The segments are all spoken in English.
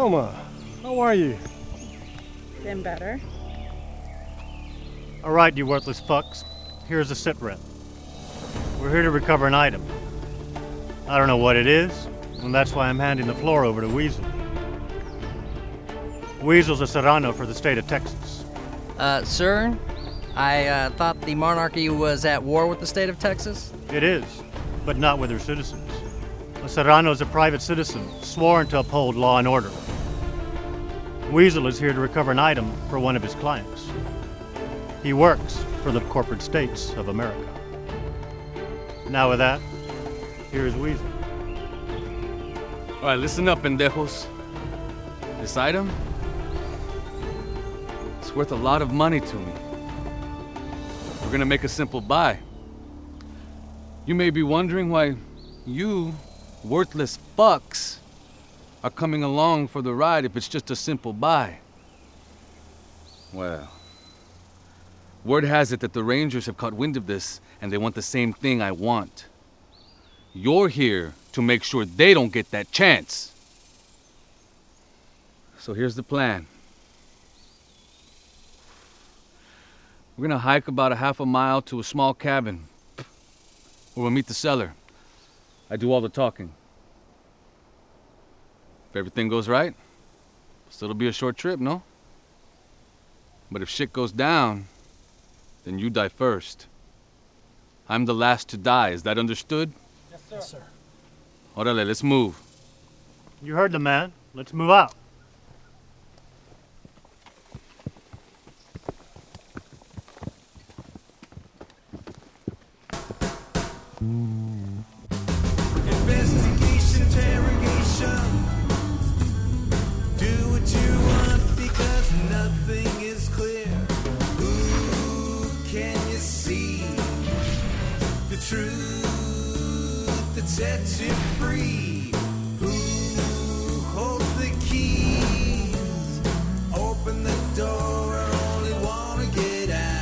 Selma, how are you? Been better. All right, you worthless fucks. Here's a sit rep. We're here to recover an item. I don't know what it is, and that's why I'm handing the floor over to Weasel. Weasel's a Serrano for the state of Texas. Sir, I thought the monarchy was at war with the state of Texas? It is, but not with her citizens. A Serrano is a private citizen, sworn to uphold law and order. Weasel is here to recover an item for one of his clients. He works for the corporate states of America. Now with that, here's Weasel. All right, listen up, pendejos. This item, it's worth a lot of money to me. We're gonna make a simple buy. You may be wondering why you, worthless fucks, are coming along for the ride if it's just a simple buy. Well, word has it that the Rangers have caught wind of this and they want the same thing I want. You're here to make sure they don't get that chance. So here's the plan. We're gonna hike about a half a mile to a small cabin where we'll meet the seller. I do all the talking. If everything goes right, it'll be a short trip, no? But if shit goes down, then you die first. I'm the last to die. Is that understood? Yes, sir. Yes, sir. Orale, let's move. You heard the man. Let's move out. Investigation, interrogation. Do what you want because nothing is clear. Who can you see? The truth that sets you free. Who holds the keys? Open the door, I only wanna get out.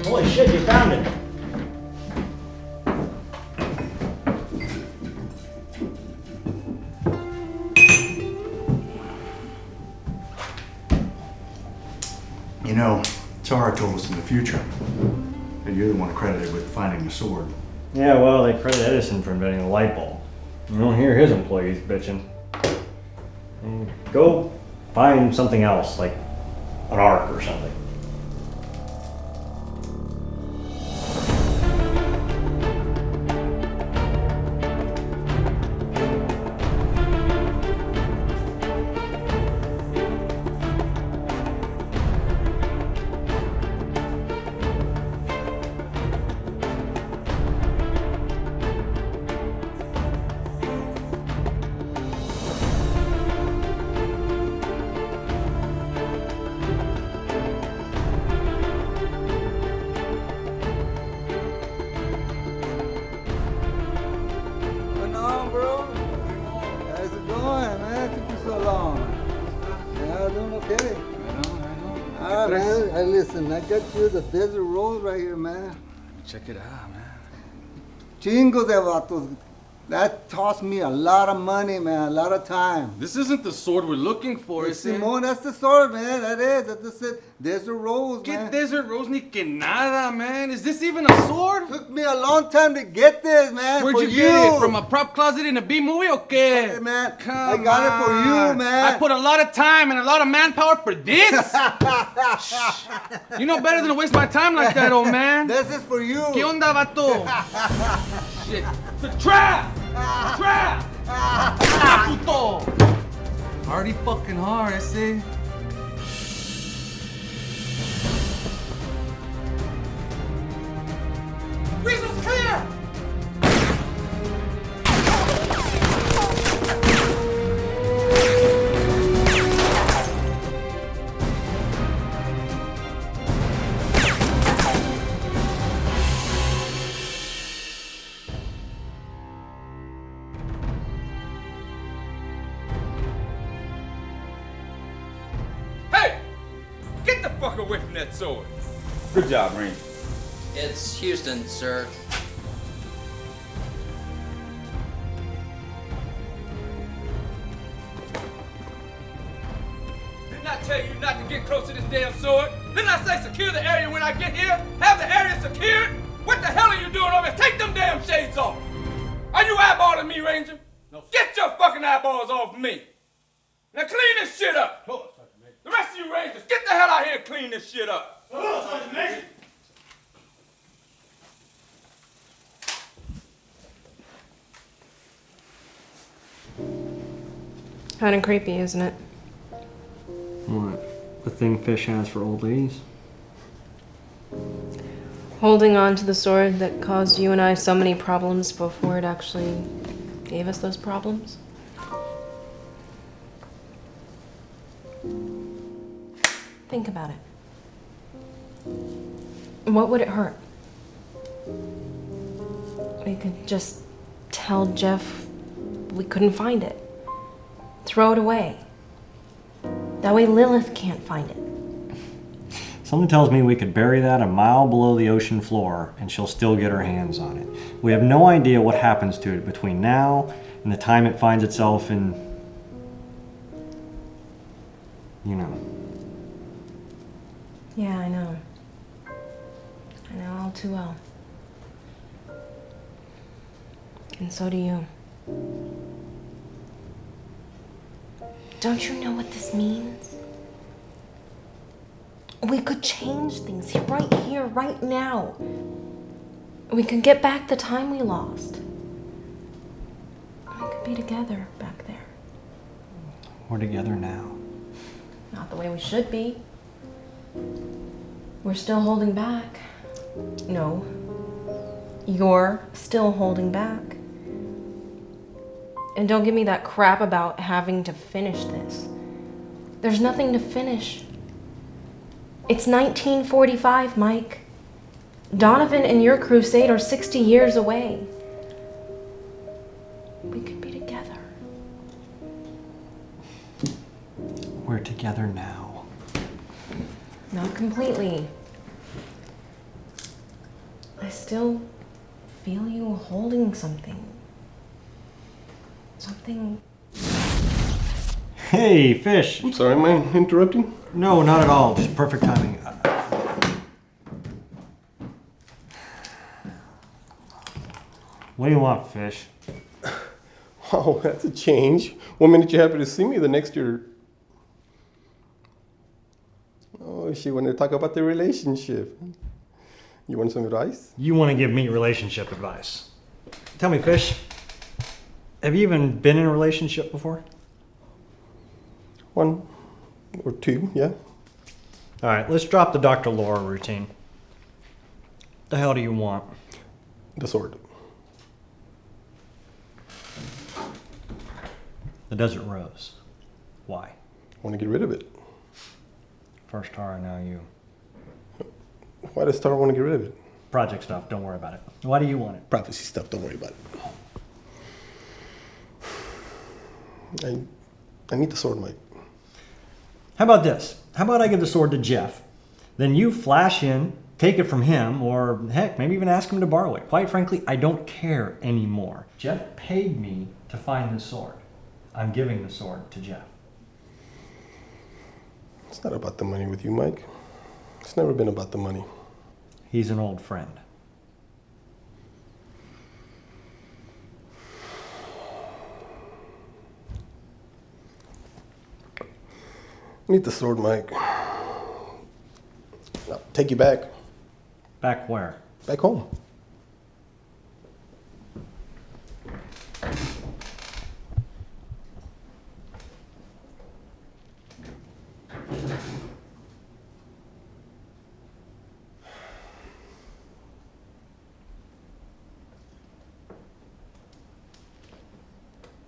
Holy shit, you found it. You know, Tara told us in the future that you're the one credited with finding the sword. Yeah, well, they credit Edison for inventing the light bulb. You don't hear his employees bitching. Go find something else, like an arc or something. What's on, bro? How's it going, man? Took you so long. Yeah, doing okay. I know. All right, man. Hey, listen, I got you the desert rose right here, man. Check it out, man. Chingos de vatos. That cost me a lot of money, man, a lot of time. This isn't the sword we're looking for, is it? Simón, that's the sword, man. That is. That's the desert rose, Que man. desert rose ni que nada, man. Is this even a sword? Took me a long time to get this, man. Where'd for you get it? From a prop closet in a B movie or qué? Hey, man, Come I got it for you, on. man. I put a lot of time and a lot of manpower for this? You know better than to waste my time like that, old man. This is for you. ¿Qué onda, vato? Shit. The trap! Trap! Puto! Party fucking hard, I say. Weasel's clear! away from that sword. Good job, Ranger. It's Houston, sir. Didn't I tell you not to get close to this damn sword? Didn't I say secure the area when I get here? Have the area secured? What the hell are you doing over here? Take them damn shades off! Are you eyeballing me, Ranger? No. Get your fucking eyeballs off me! Now clean this shit up! The rest of you Rangers, get the hell out here and clean this shit up! Kind of creepy, isn't it? What? The thing Fish has for old ladies? Holding on to the sword that caused you and I so many problems before it actually gave us those problems. Think about it. What would it hurt? We could just tell Jeff we couldn't find it. Throw it away. That way Lilith can't find it. Something tells me we could bury that a mile below the ocean floor and she'll still get her hands on it. We have no idea what happens to it between now and the time it finds itself in... you know. Yeah, I know. I know all too well. And so do you. Don't you know what this means? We could change things right here, right now. We could get back the time we lost. We could be together back there. We're together now. Not the way we should be. We're still holding back. No. You're still holding back. And don't give me that crap about having to finish this. There's nothing to finish. It's 1945, Mike. Donovan and your crusade are 60 years away. We could be together. We're together now. Not completely. I still feel you holding something. Something. Hey, Fish! I'm sorry, am I interrupting? No, not at all. Just perfect timing. What do you want, Fish? Wow, that's a change. One minute you're happy to see me, the next you're... Oh, she wanted to talk about the relationship. You want some advice? You want to give me relationship advice. Tell me, Fish, have you even been in a relationship before? One or two, yeah. All right, let's drop the Dr. Laura routine. What the hell do you want? The sword. The Desert Rose. Why? I want to get rid of it. First Tara, now you. Why does Star want to get rid of it? Project stuff, don't worry about it. Why do you want it? Prophecy stuff, don't worry about it. I need the sword, Mike. How about this? How about I give the sword to Jeff? Then you flash in, take it from him, or heck, maybe even ask him to borrow it. Quite frankly, I don't care anymore. Jeff paid me to find this sword. I'm giving the sword to Jeff. It's not about the money with you, Mike. It's never been about the money. He's an old friend. I need the sword, Mike. I'll take you back. Back where? Back home.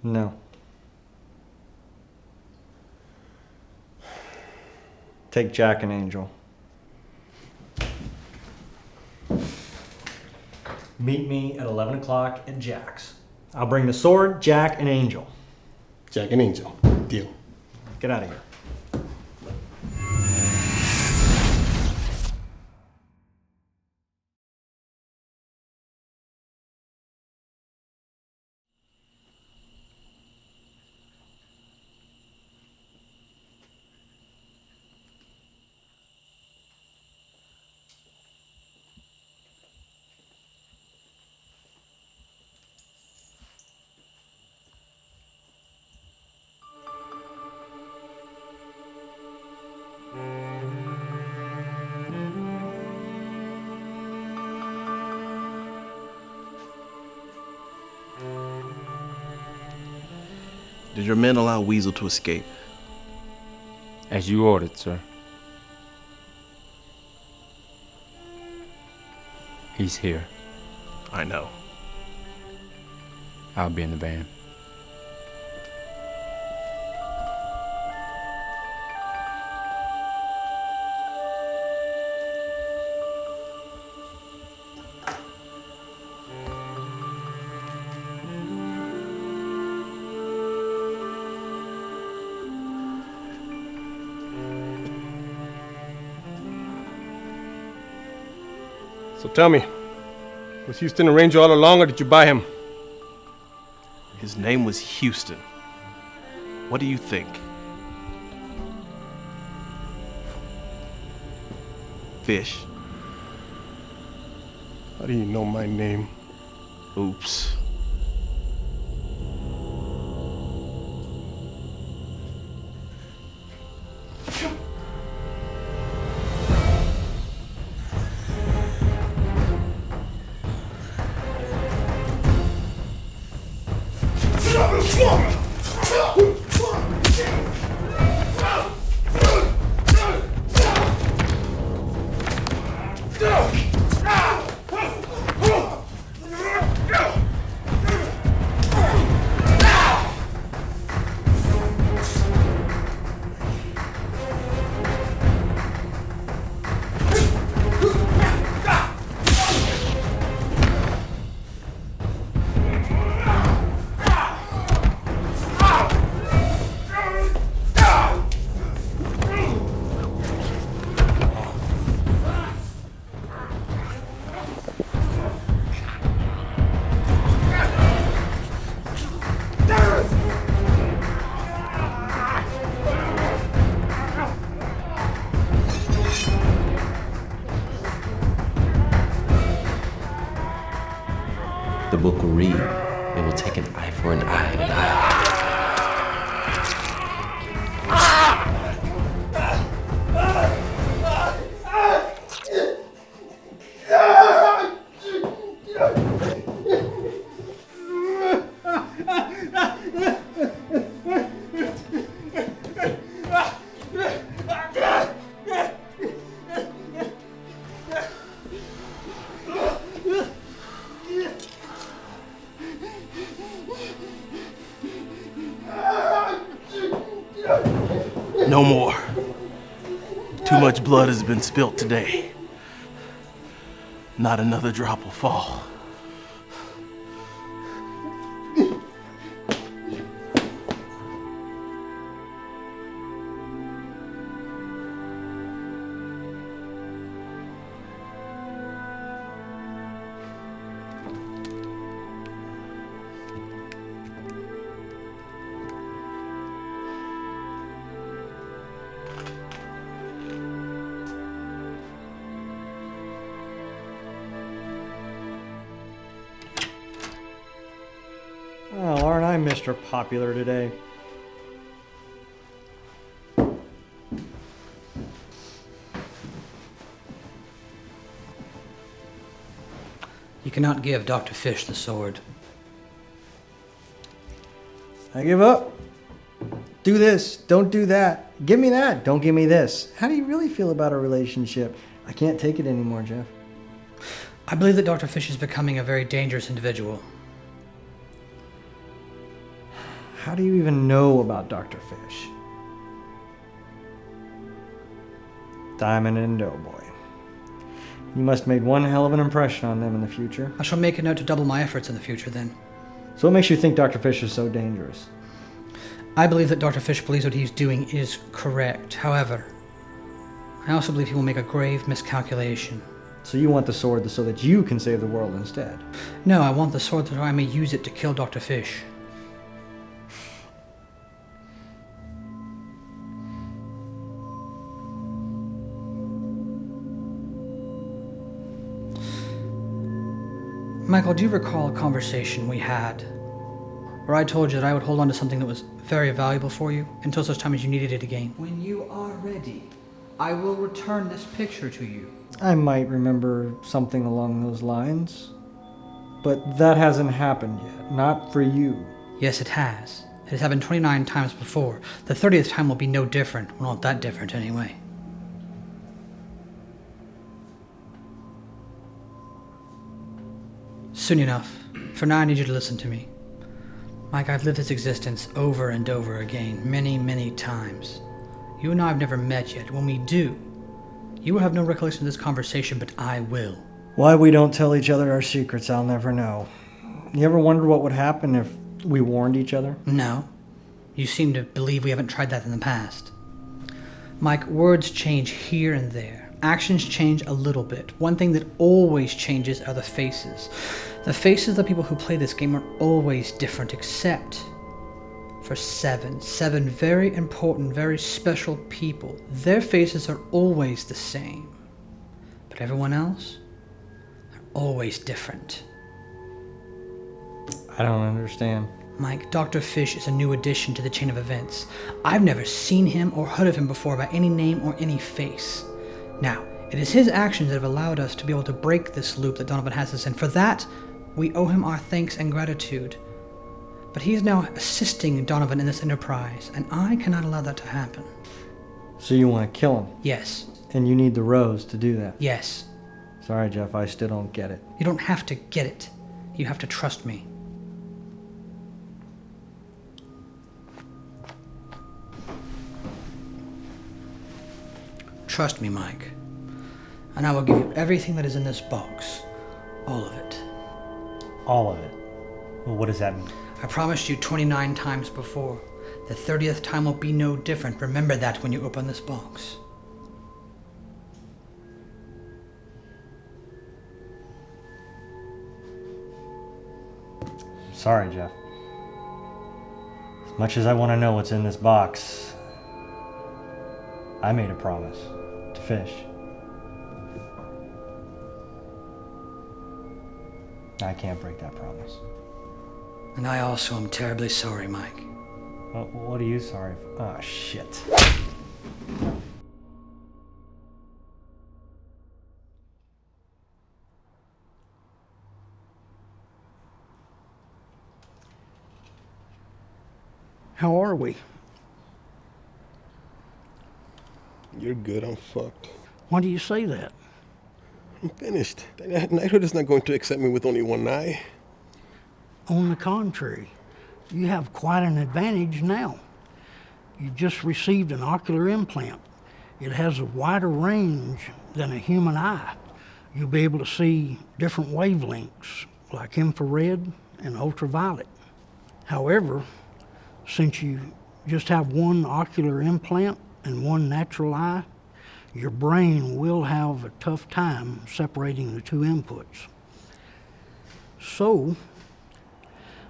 No. Take Jack and Angel. Meet me at 11 o'clock at Jack's. I'll bring the sword, Jack, and Angel. Jack and Angel. Deal. Get out of here. Did your men allow Weasel to escape? As you ordered, sir. He's here. I know. I'll be in the van. So tell me, was Houston a ranger all along, or did you buy him? His name was Houston. What do you think? Fish. How do you know my name? Oops. The book will read, it will take an eye for an eye and an eye. No more. Too much blood has been spilt today. Not another drop will fall. Well, aren't I Mr. Popular today? You cannot give Dr. Fish the sword. I give up. Do this, don't do that. Give me that, don't give me this. How do you really feel about our relationship? I can't take it anymore, Jeff. I believe that Dr. Fish is becoming a very dangerous individual. How do you even know about Dr. Fish? Diamond and Doughboy. You must have made one hell of an impression on them in the future. I shall make a note to double my efforts in the future then. So what makes you think Dr. Fish is so dangerous? I believe that Dr. Fish believes what he's doing is correct. However, I also believe he will make a grave miscalculation. So you want the sword so that you can save the world instead? No, I want the sword so I may use it to kill Dr. Fish. Michael, do you recall a conversation we had where I told you that I would hold on to something that was very valuable for you until such time as you needed it again? When you are ready, I will return this picture to you. I might remember something along those lines, but that hasn't happened yet. Not for you. Yes, it has. It has happened 29 times before. The 30th time will be no different. Well, not that different anyway. Soon enough. For now, I need you to listen to me. Mike, I've lived this existence over and over again, many, many times. You and I have never met yet. When we do, you will have no recollection of this conversation, but I will. Why we don't tell each other our secrets, I'll never know. You ever wonder what would happen if we warned each other? No. You seem to believe we haven't tried that in the past. Mike, words change here and there. Actions change a little bit. One thing that always changes are the faces. The faces of the people who play this game are always different, except for seven. Seven very important, very special people. Their faces are always the same. But everyone else are always different. I don't understand. Mike, Dr. Fish is a new addition to the chain of events. I've never seen him or heard of him before by any name or any face. Now, it is his actions that have allowed us to be able to break this loop that Donovan has us in. For that, we owe him our thanks and gratitude. But he is now assisting Donovan in this enterprise, and I cannot allow that to happen. So you want to kill him? Yes. And you need the rose to do that? Yes. Sorry, Jeff, I still don't get it. You don't have to get it. You have to trust me. Trust me, Mike. And I will give you everything that is in this box. All of it. All of it? Well, what does that mean? I promised you 29 times before. The 30th time will be no different. Remember that when you open this box. Sorry, Jeff. As much as I want to know what's in this box, I made a promise to Fish. I can't break that promise. And I also am terribly sorry, Mike. What are you sorry for? Oh, shit. How are we? You're good, I'm fucked. Why do you say that? I'm finished. Knighthood is not going to accept me with only one eye. On the contrary, you have quite an advantage now. You've just received an ocular implant. It has a wider range than a human eye. You'll be able to see different wavelengths, like infrared and ultraviolet. However, since you just have one ocular implant and one natural eye, your brain will have a tough time separating the two inputs. So,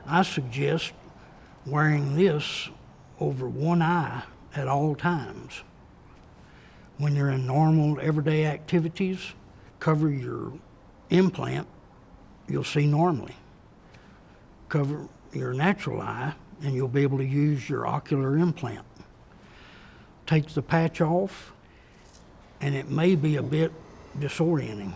I suggest wearing this over one eye at all times. When you're in normal everyday activities, cover your implant, you'll see normally. Cover your natural eye, and you'll be able to use your ocular implant. Take the patch off, and it may be a bit disorienting.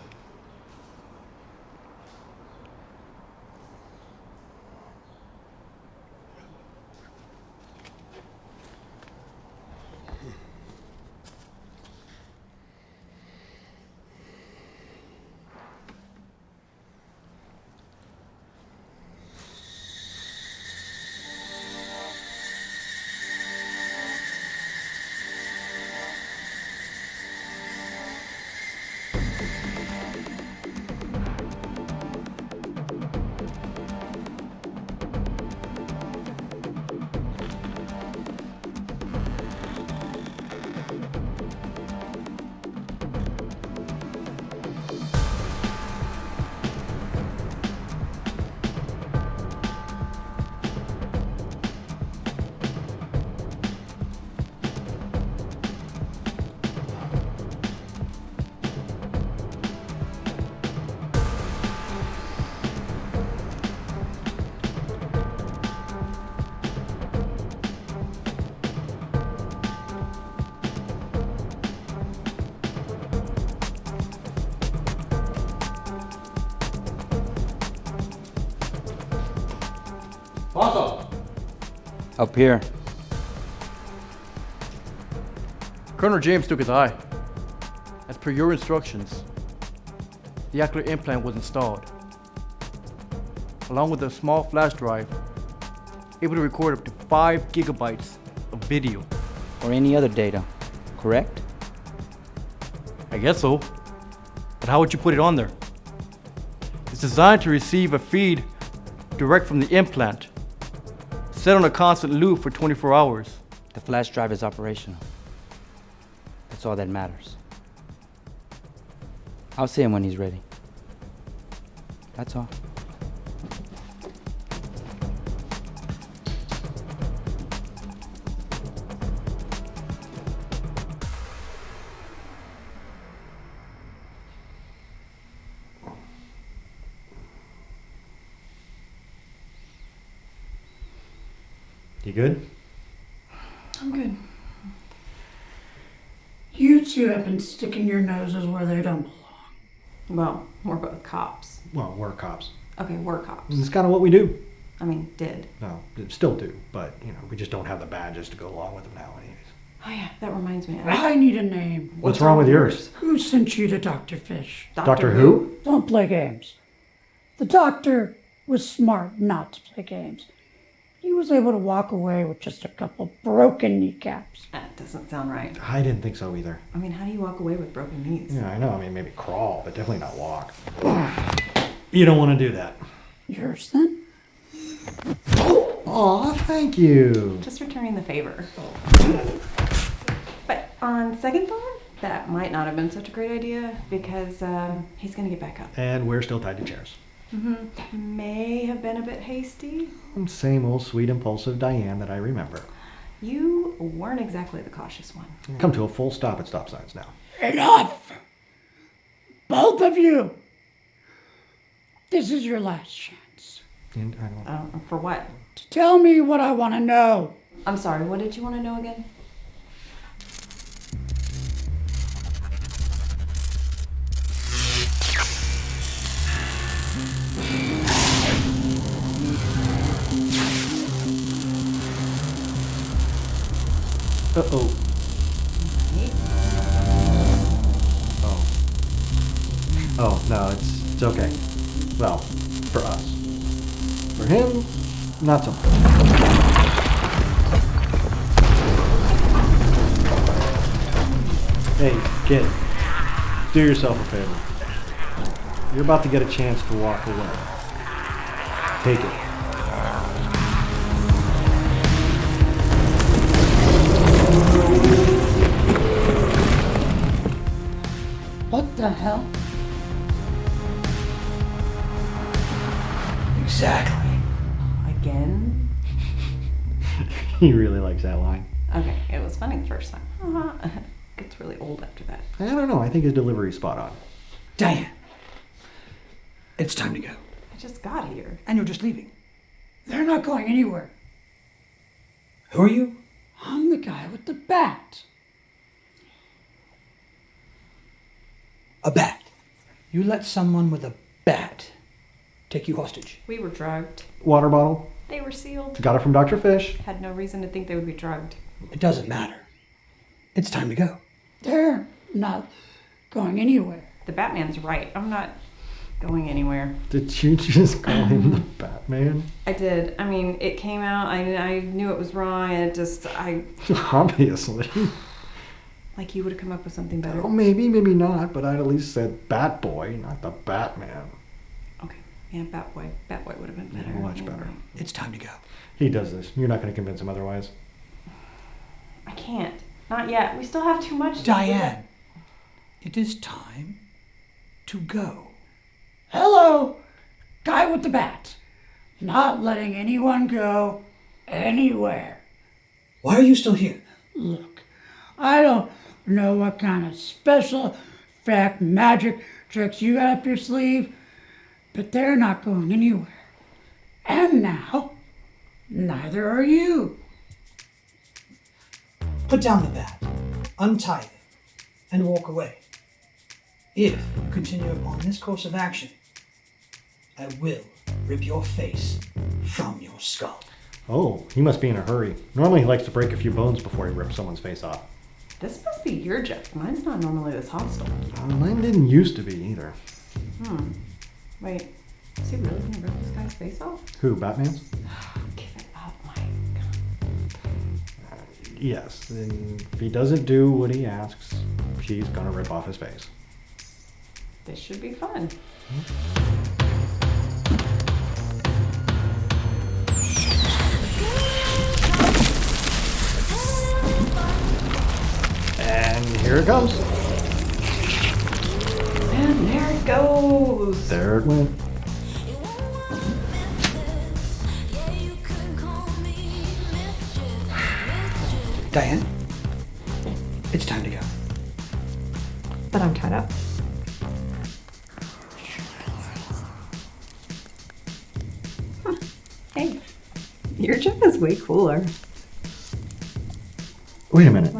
Bosso! Up here. Colonel James took his eye. As per your instructions, the ocular implant was installed, along with a small flash drive, able to record up to 5 gigabytes of video. Or any other data, correct? I guess so. But how would you put it on there? It's designed to receive a feed direct from the implant, set on a constant loop for 24 hours. The flash drive is operational. That's all that matters. I'll see him when he's ready. That's all. You good? I'm good. You two have been sticking your noses where they don't belong. Well, we're both cops. Well, we're cops. Okay, we're cops. It's kind of what we do. I mean, did. No, still do, but we just don't have the badges to go along with them now anyways. Oh yeah, that reminds me. I need a name. What's wrong with yours? Who sent you to Dr. Fish? Doctor who? Don't play games. The doctor was smart not to play games. He was able to walk away with just a couple broken kneecaps. That doesn't sound right. I didn't think so either. I mean, how do you walk away with broken knees? Yeah, I know. I mean, maybe crawl, but definitely not walk. You don't want to do that. Yours then? Aw, thank you. Just returning the favor. But on second thought, that might not have been such a great idea because he's going to get back up. And we're still tied to chairs. Mm-hmm. May have been a bit hasty. Same old sweet, impulsive Diane that I remember. You weren't exactly the cautious one. Come to a full stop at stop signs now. Enough! Both of you! This is your last chance. And I don't... For what? To tell me what I want to know. I'm sorry, what did you want to know again? Uh-oh. Oh, no, it's okay. Well, for us. For him, not so much. Hey, kid, do yourself a favor. You're about to get a chance to walk away. Take it. What the hell? Exactly. Again? He really likes that line. Okay, it was funny the first time. Gets really old after that. I don't know. I think his delivery's spot on. Diane, it's time to go. I just got here. And you're just leaving. They're not going anywhere. Who are you? I'm the guy with the bat. A bat. You let someone with a bat take you hostage. We were drugged. Water bottle. They were sealed. Got it from Dr. Fish. Had no reason to think they would be drugged. It doesn't matter. It's time to go. They're not going anywhere. The Batman's right. I'm not going anywhere. Did you just call him the Batman? I did. I mean, it came out. I knew it was wrong, and it just Obviously. Like you would have come up with something better. Well, maybe not, but I'd at least said Bat Boy, not the Batman. Okay. Yeah, Batboy. Batboy would have been better. Much better. It's time to go. He does this. You're not going to convince him otherwise. I can't. Not yet. We still have too much to Diane, it is time to go. Hello, guy with the bat. Not letting anyone go anywhere. Why are you still here? Look, I don't know what kind of special effect magic tricks you got up your sleeve, but they're not going anywhere. And now, neither are you. Put down the bat, untie it, and walk away. If you continue upon this course of action, I will rip your face from your skull. Oh, he must be in a hurry. Normally he likes to break a few bones before he rips someone's face off. This must be your Jeff. Mine's not normally this hostile. Mine didn't used to be either. Wait, is he really gonna rip this guy's face off? Who, Batman's? Give it up, Mike. Yes, and if he doesn't do what he asks, she's gonna rip off his face. This should be fun. And here it comes. And there it goes. There it went. Diane, it's time to go. But I'm tied up. Hey, your Jeff is way cooler. Wait a minute.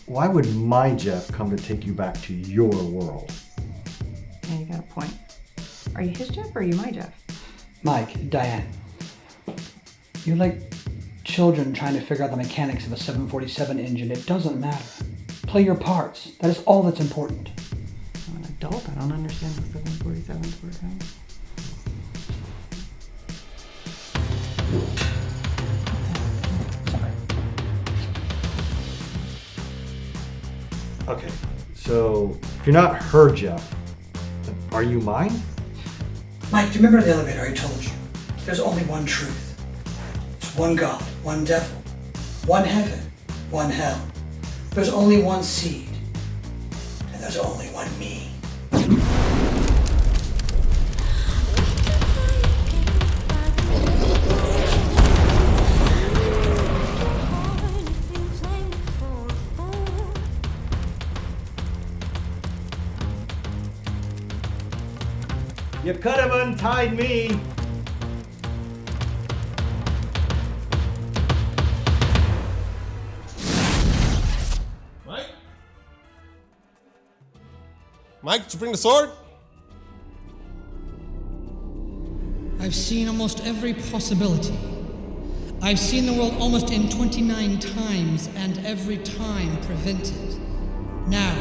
Why would my Jeff come to take you back to your world? Yeah, you got a point. Are you his Jeff or are you my Jeff? Mike, Diane, you're like children trying to figure out the mechanics of a 747 engine. It doesn't matter. Play your parts. That is all that's important. I'm an adult. I don't understand the 747's working. Okay, so if you're not her Jeff, then are you mine? Mike, do you remember in the elevator I told you? There's only one truth. There's one God, one devil, one heaven, one hell. There's only one seed, and there's only one me. You could have untied me. Mike? Mike, did you bring the sword? I've seen almost every possibility. I've seen the world almost in 29 times, and every time prevented. Now,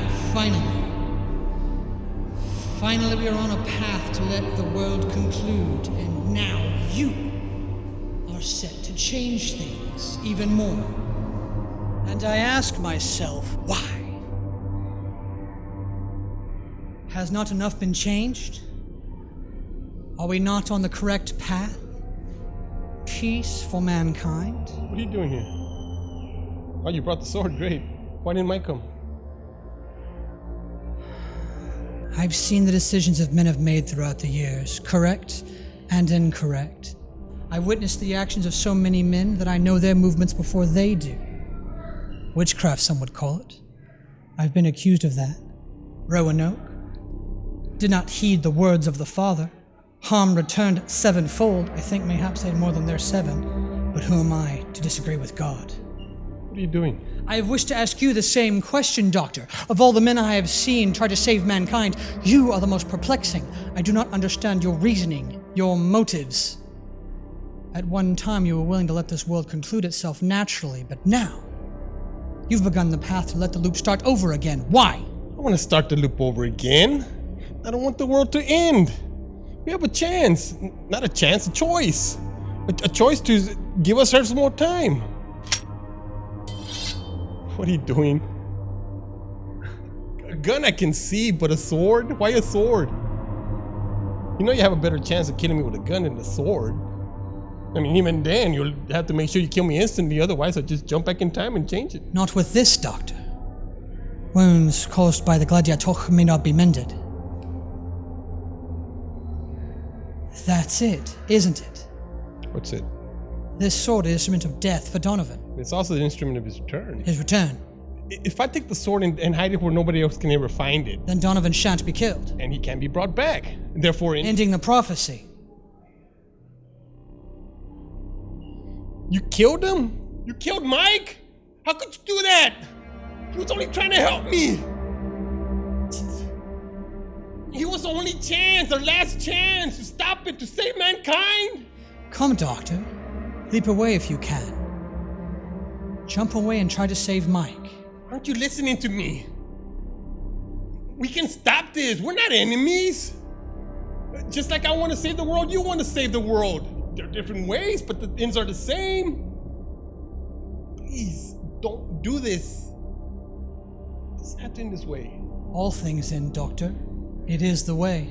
Finally, we are on a path to let the world conclude, and now you are set to change things even more. And I ask myself, why? Has not enough been changed? Are we not on the correct path? Peace for mankind? What are you doing here? Oh, you brought the sword. Great. Why didn't Mike come? I've seen the decisions that men have made throughout the years, correct and incorrect. I've witnessed the actions of so many men that I know their movements before they do. Witchcraft, some would call it. I've been accused of that. Roanoke did not heed the words of the Father. Harm returned sevenfold. I think mayhaps they had more than their 7. But who am I to disagree with God? What are you doing? I have wished to ask you the same question, Doctor. Of all the men I have seen try to save mankind, you are the most perplexing. I do not understand your reasoning, your motives. At one time, you were willing to let this world conclude itself naturally, but now, you've begun the path to let the loop start over again. Why? I want to start the loop over again. I don't want the world to end. We have a chance. Not a chance, a choice. A choice to give ourselves more time. What are you doing? A gun I can see, but a sword? Why a sword? You know you have a better chance of killing me with a gun than a sword. I mean, even then, you'll have to make sure you kill me instantly, otherwise I'll just jump back in time and change it. Not with this, Doctor. Wounds caused by the gladiator may not be mended. That's it, isn't it? What's it? This sword is an instrument of death for Donovan. It's also the instrument of his return. His return. If I take the sword and hide it where nobody else can ever find it, then Donovan shan't be killed. And he can be brought back. Therefore, ending the prophecy. You killed him? You killed Mike? How could you do that? He was only trying to help me. He was the only chance, our last chance to stop it, to save mankind. Come, Doctor. Leap away if you can. Jump away and try to save Mike. Aren't you listening to me? We can stop this. We're not enemies. Just like I want to save the world, you want to save the world. There are different ways, but the ends are the same. Please, don't do this. It's not in this way. All things end, Doctor. It is the way.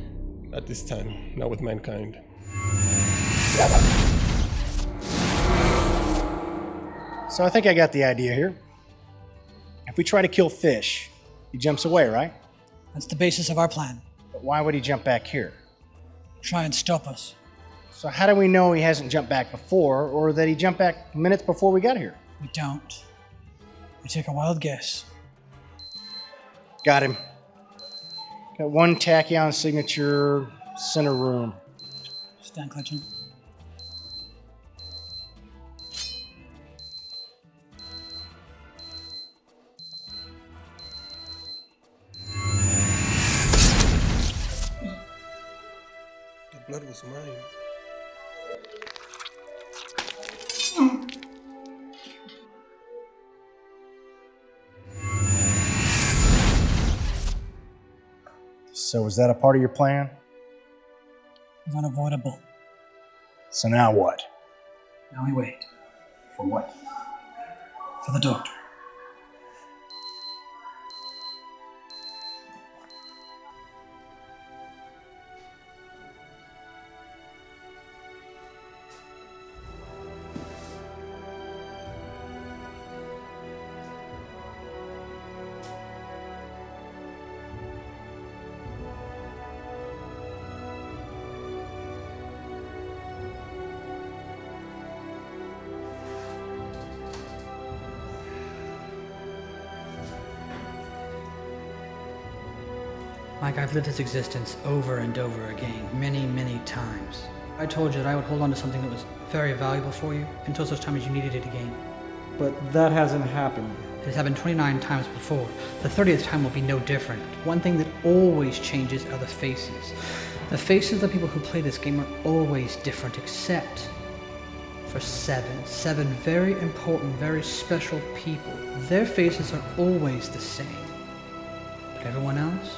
Not this time. Not with mankind. So I think I got the idea here. If we try to kill Fish, he jumps away, right? That's the basis of our plan. But why would he jump back here? Try and stop us. So how do we know he hasn't jumped back before, or that he jumped back minutes before we got here? We don't. We take a wild guess. Got him. Got one tachyon signature, center room. Stand clutching. The blood was mine. So is that a part of your plan? It's unavoidable. So now what? Now we wait. For what? For the Doctor. Mike, I've lived this existence over and over again, many, many times. I told you that I would hold on to something that was very valuable for you until such time as you needed it again. But that hasn't happened. It has happened 29 times before. The 30th time will be no different. One thing that always changes are the faces. The faces of the people who play this game are always different, except for seven very important, very special people. Their faces are always the same. But everyone else?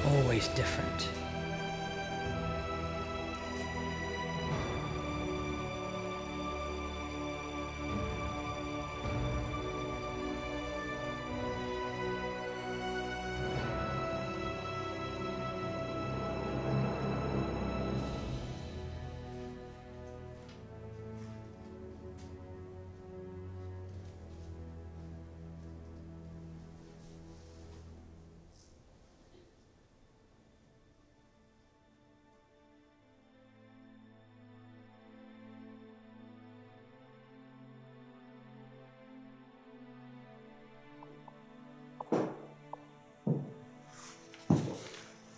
Always different.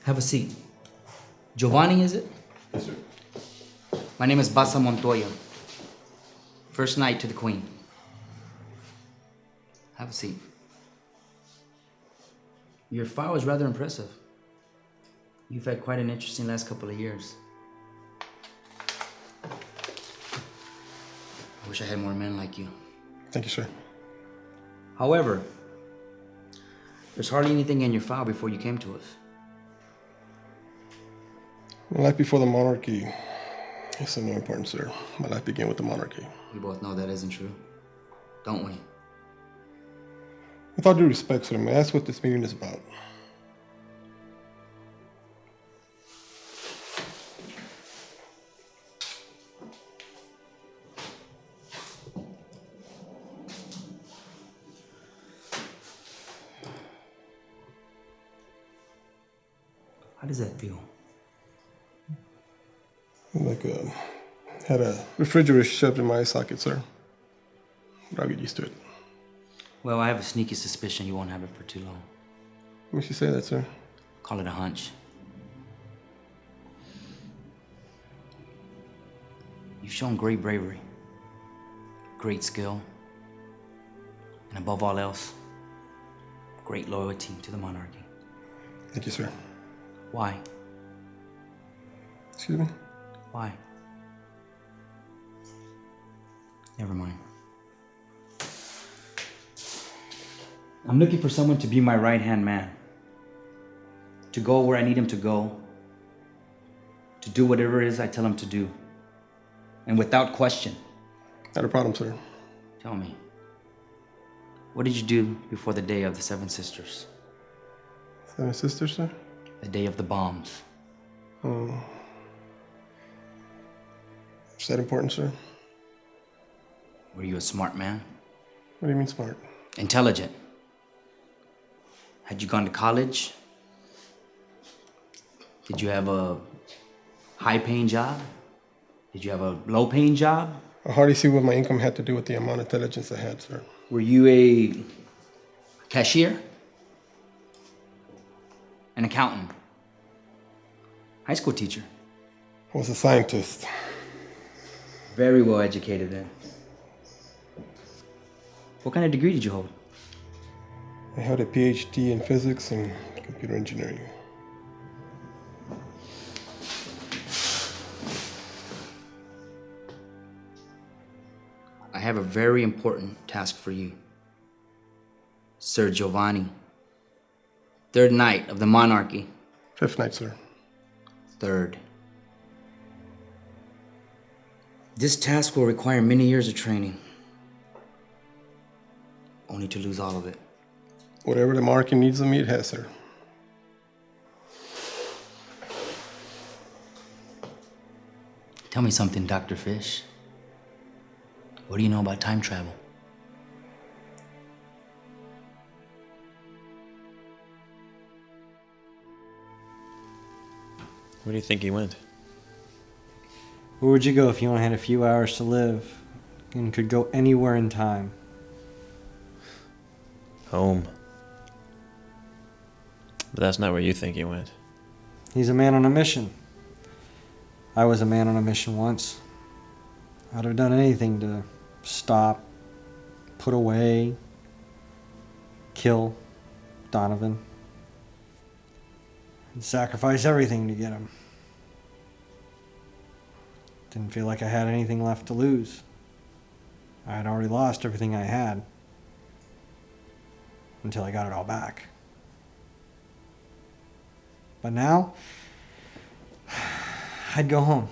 Have a seat. Giovanni, is it? Yes, sir. My name is Bassa Montoya. First knight to the Queen. Have a seat. Your file is rather impressive. You've had quite an interesting last couple of years. I wish I had more men like you. Thank you, sir. However, there's hardly anything in your file before you came to us. My life before the monarchy is of no importance, sir. My life began with the monarchy. We both know that isn't true, don't we? With all due respect, sir, may I ask what this meeting is about? How does that feel? Like, had a refrigerator shoved in my eye socket, sir. But I'll get used to it. Well, I have a sneaky suspicion you won't have it for too long. What makes you say that, sir? Call it a hunch. You've shown great bravery, great skill, and above all else, great loyalty to the monarchy. Thank you, sir. Why? Excuse me? Why? Never mind. I'm looking for someone to be my right-hand man. To go where I need him to go. To do whatever it is I tell him to do. And without question. Not a problem, sir. Tell me, what did you do before the day of the Seven Sisters? Seven Sisters, sir? The day of the bombs. Is that important, sir? Were you a smart man? What do you mean smart? Intelligent. Had you gone to college? Did you have a high-paying job? Did you have a low-paying job? I hardly see what my income had to do with the amount of intelligence I had, sir. Were you a cashier? An accountant? High school teacher? I was a scientist. Very well educated then. What kind of degree did you hold? I held a PhD in physics and computer engineering. I have a very important task for you. Sir Giovanni. Third night of the monarchy. Fifth night, sir. Third. This task will require many years of training. Only to lose all of it. Whatever the monarchy needs of me, it has, sir. Tell me something, Dr. Fish. What do you know about time travel? Where do you think he went? Where would you go if you only had a few hours to live and could go anywhere in time? Home. But that's not where you think he went. He's a man on a mission. I was a man on a mission once. I'd have done anything to stop, put away, kill Donovan. And sacrifice everything to get him. Didn't feel like I had anything left to lose. I had already lost everything I had. Until I got it all back. But now, I'd go home.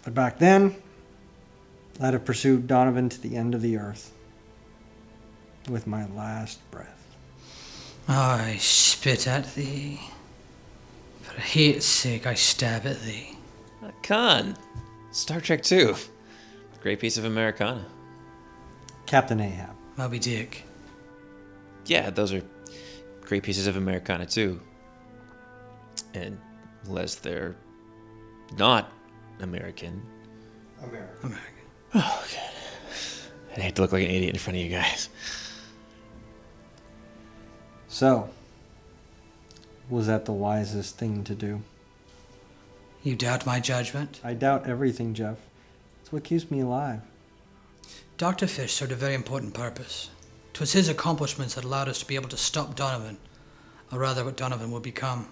But back then, I'd have pursued Donovan to the end of the earth. With my last breath. I spit at thee. For hate's sake, I stab at thee. Khan. Star Trek 2. Great piece of Americana. Captain Ahab. Moby Dick. Yeah, those are great pieces of Americana too. And unless they're not American. American. Oh, God. I hate to look like an idiot in front of you guys. So, was that the wisest thing to do? You doubt my judgment? I doubt everything, Jeff. It's what keeps me alive. Dr. Fish served a very important purpose. 'Twas his accomplishments that allowed us to be able to stop Donovan, or rather what Donovan would become.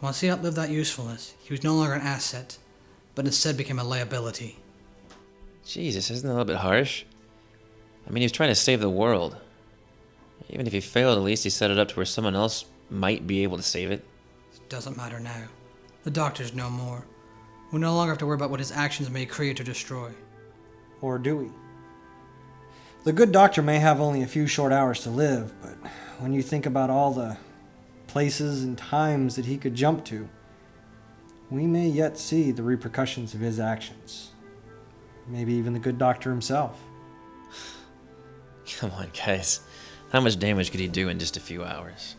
Once he outlived that usefulness, he was no longer an asset, but instead became a liability. Jesus, isn't that a little bit harsh? I mean, he was trying to save the world. Even if he failed, at least he set it up to where someone else might be able to save it. It doesn't matter now. The doctor's no more. We no longer have to worry about what his actions may create or destroy. Or do we? The good doctor may have only a few short hours to live, but when you think about all the places and times that he could jump to, we may yet see the repercussions of his actions. Maybe even the good doctor himself. Come on, guys. How much damage could he do in just a few hours?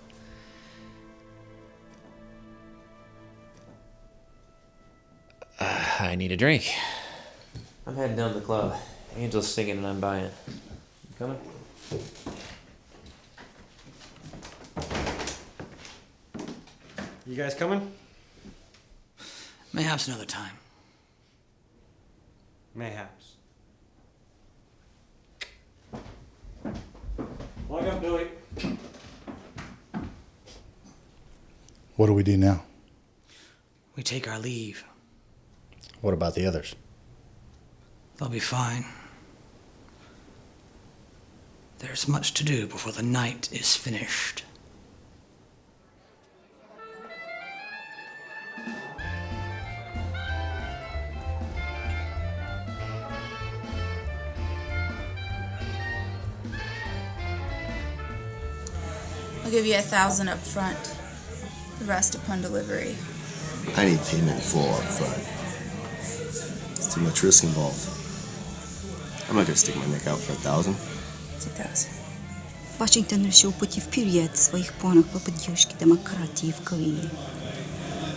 I need a drink. I'm heading down to the club. Angel's singing and I'm buying. You coming? You guys coming? Mayhaps another time. Mayhaps. Log up, Billy. What do we do now? We take our leave. What about the others? They'll be fine. There's much to do before the night is finished. I'll give you 1,000 up front, the rest upon delivery. I need payment full up front. It's too much risk involved. I'm not gonna stick my neck out for 1,000. 2,000. Вашингтон решил пойти вперед в своих планах по поддержке демократии в Корее.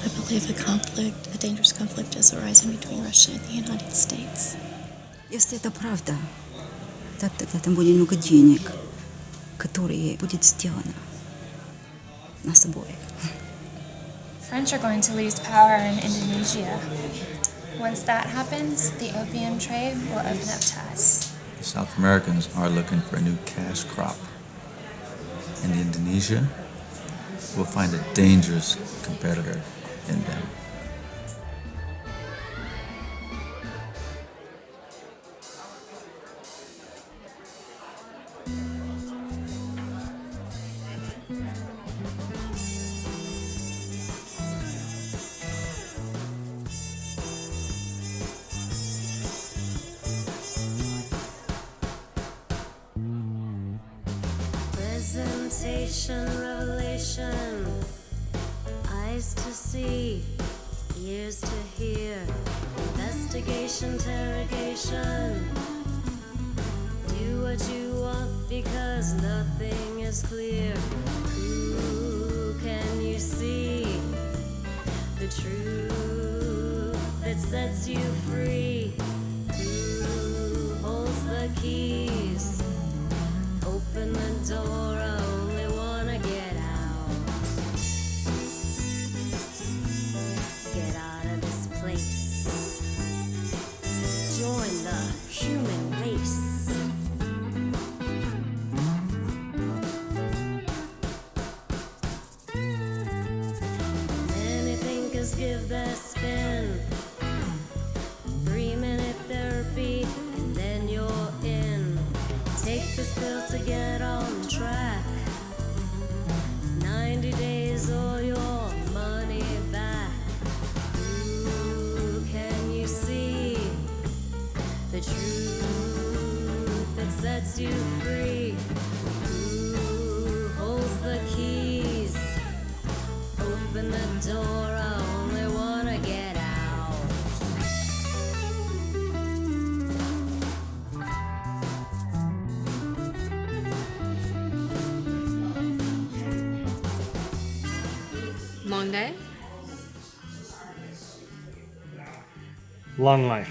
I believe a dangerous conflict is arising between Russia and the United States. Если это правда, то тогда там будет много денег, которые будет сделано нас обоих. French are going to lose power in Indonesia. Once that happens, the opium trade will open up to us. The South Americans are looking for a new cash crop. And Indonesia will find a dangerous competitor in them. Presentation, revelation, eyes to see, ears to hear, investigation, interrogation. Do what you want because nothing is clear. Who can you see? The truth that sets you free. Who holds the keys? Open the door, I only wanna get out. Get out of this place. Join the human race. Many thinkers give their spin. 3-minute therapy, and then you're in. Take this pill to get on track. 90 days or your money back. Who can you see? The truth that sets you free. Who holds the keys? Open the door, I only wanna get out. Long day? Long life.